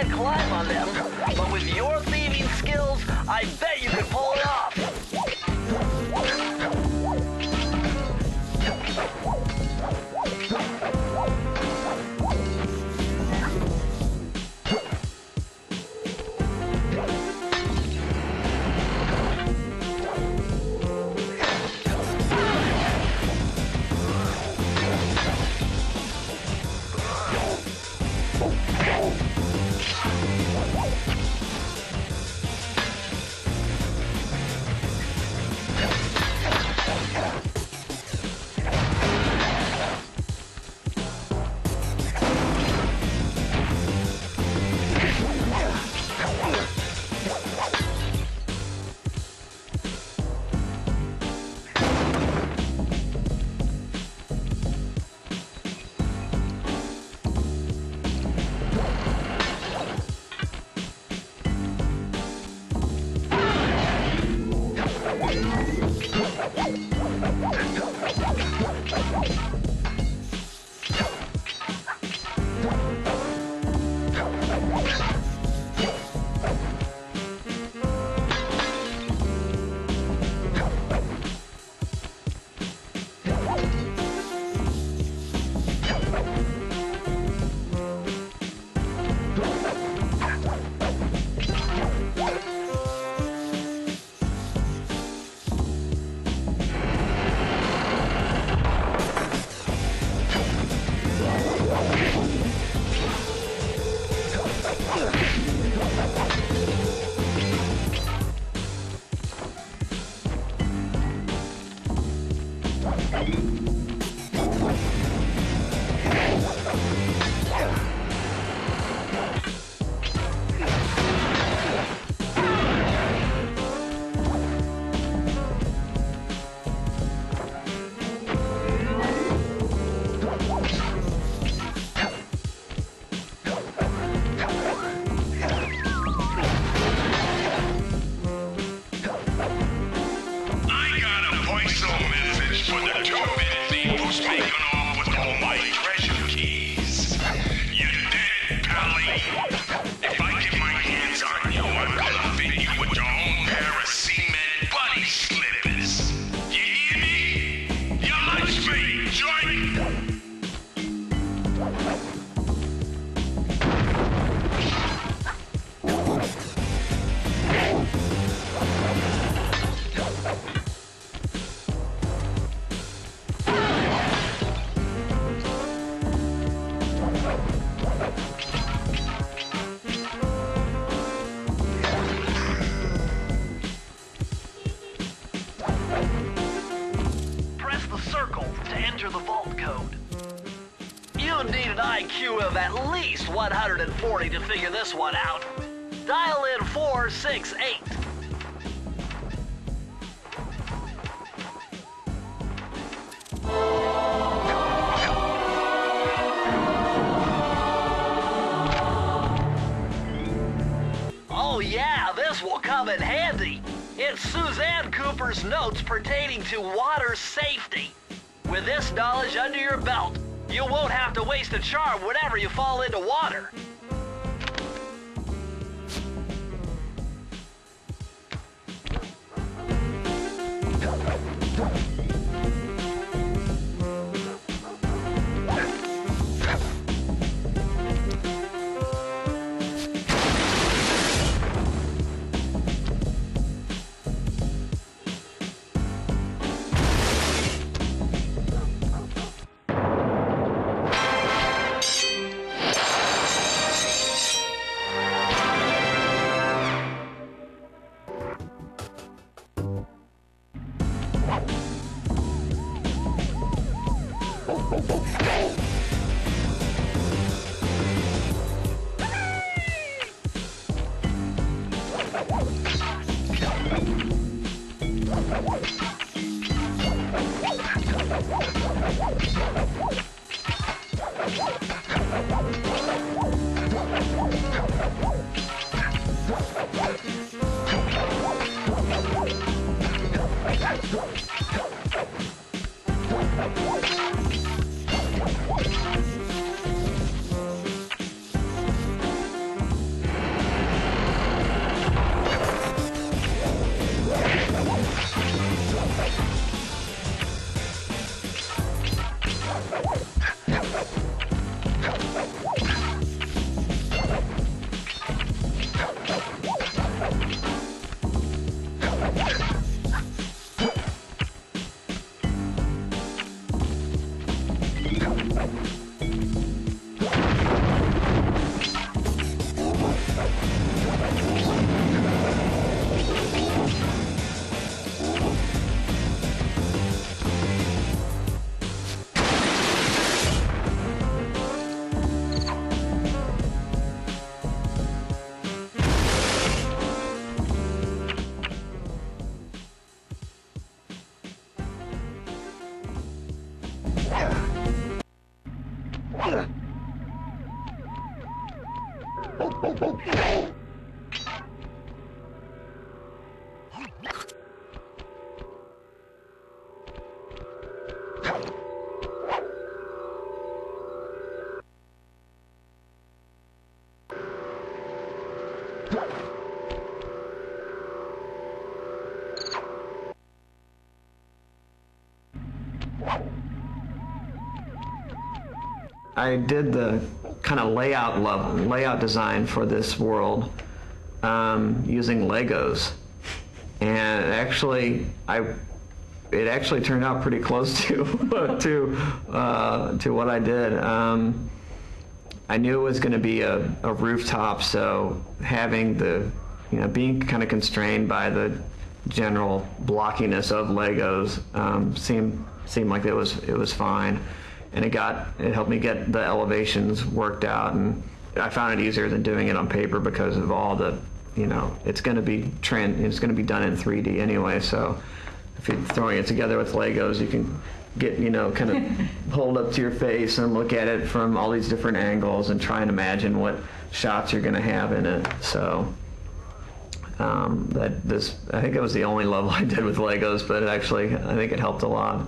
can't climb on them, but with your thieving skills, I bet you could pull it off. IQ of at least 140 to figure this one out. Dial in 468. Oh yeah, this will come in handy. It's Suzanne Cooper's notes pertaining to water safety. With this knowledge under your belt, you won't have to waste a charm whenever you fall into water. I did the kind of layout design for this world using Legos, and it actually turned out pretty close to to what I did. I knew it was going to be a rooftop, so having being kind of constrained by the general blockiness of Legos seemed like it was fine. And it helped me get the elevations worked out, and I found it easier than doing it on paper because of all the, it's going to be done in 3D anyway. So if you're throwing it together with Legos, you can get, kind of hold up to your face and look at it from all these different angles and try and imagine what shots you're going to have in it. So I think it was the only level I did with Legos, but I think it helped a lot.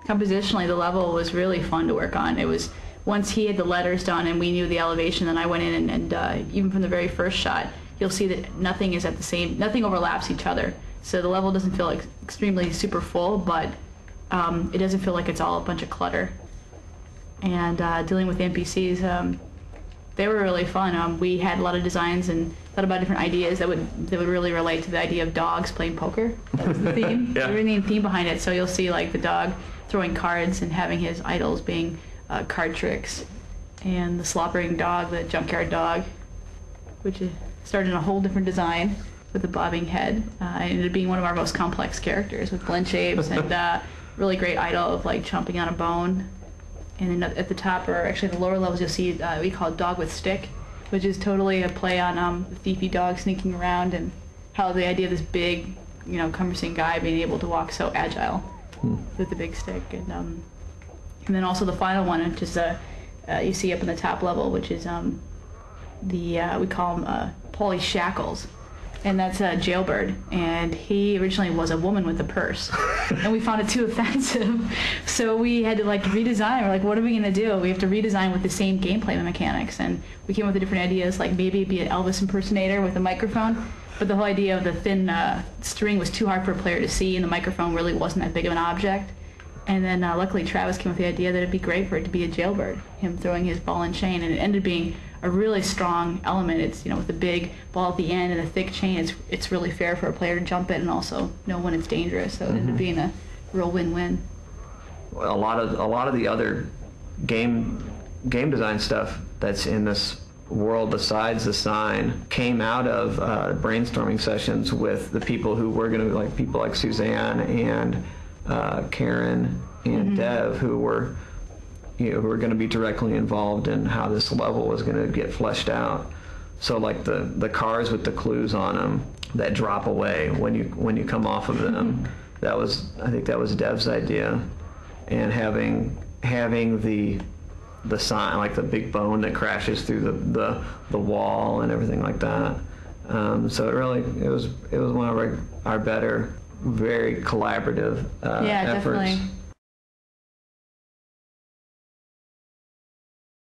Compositionally, the level was really fun to work on. It was, once he had the letters done and we knew the elevation, then I went in and even from the very first shot, you'll see that nothing overlaps each other. So the level doesn't feel extremely super full, but it doesn't feel like it's all a bunch of clutter. And dealing with NPCs, they were really fun. We had a lot of designs and thought about different ideas that would really relate to the idea of dogs playing poker. That was the theme. Yeah. There was a theme behind it. So you'll see like the dog throwing cards and having his idols being card tricks, and the slobbering dog, the junkyard dog, which started in a whole different design with the bobbing head. It ended up being one of our most complex characters with blend shapes and really great idol of like chomping on a bone. And then at the top, or actually the lower levels, you'll see we call it dog with stick, which is totally a play on the thiefy dog sneaking around, and how the idea of this big, cumbersome guy being able to walk so agile with the big stick. And then also the final one, which is you see up in the top level, which is we call him Paulie Shackles. And that's a jailbird, and he originally was a woman with a purse, and we found it too offensive, so we had to redesign. We're like, what are we gonna do? We have to redesign with the same gameplay mechanics, and we came up with different ideas, like maybe be an Elvis impersonator with a microphone, but the whole idea of the thin string was too hard for a player to see, and the microphone really wasn't that big of an object. And then luckily Travis came up with the idea that it'd be great for it to be a jailbird, him throwing his ball and chain, and it ended up being a really strong element. It's, with the big ball at the end and a thick chain, it's really fair for a player to jump it and also know when it's dangerous. So it ended up being a real win-win. Well, a lot of the other game design stuff that's in this world besides the sign came out of brainstorming sessions with the people who were going to be people like Suzanne and Karen and Dev, who were going to be directly involved in how this level was going to get fleshed out. So like the cars with the clues on them that drop away when you come off of them, I think that was Dev's idea, and having the sign, like the big bone that crashes through the wall and everything like that. So it was one of our better, very collaborative efforts. Definitely.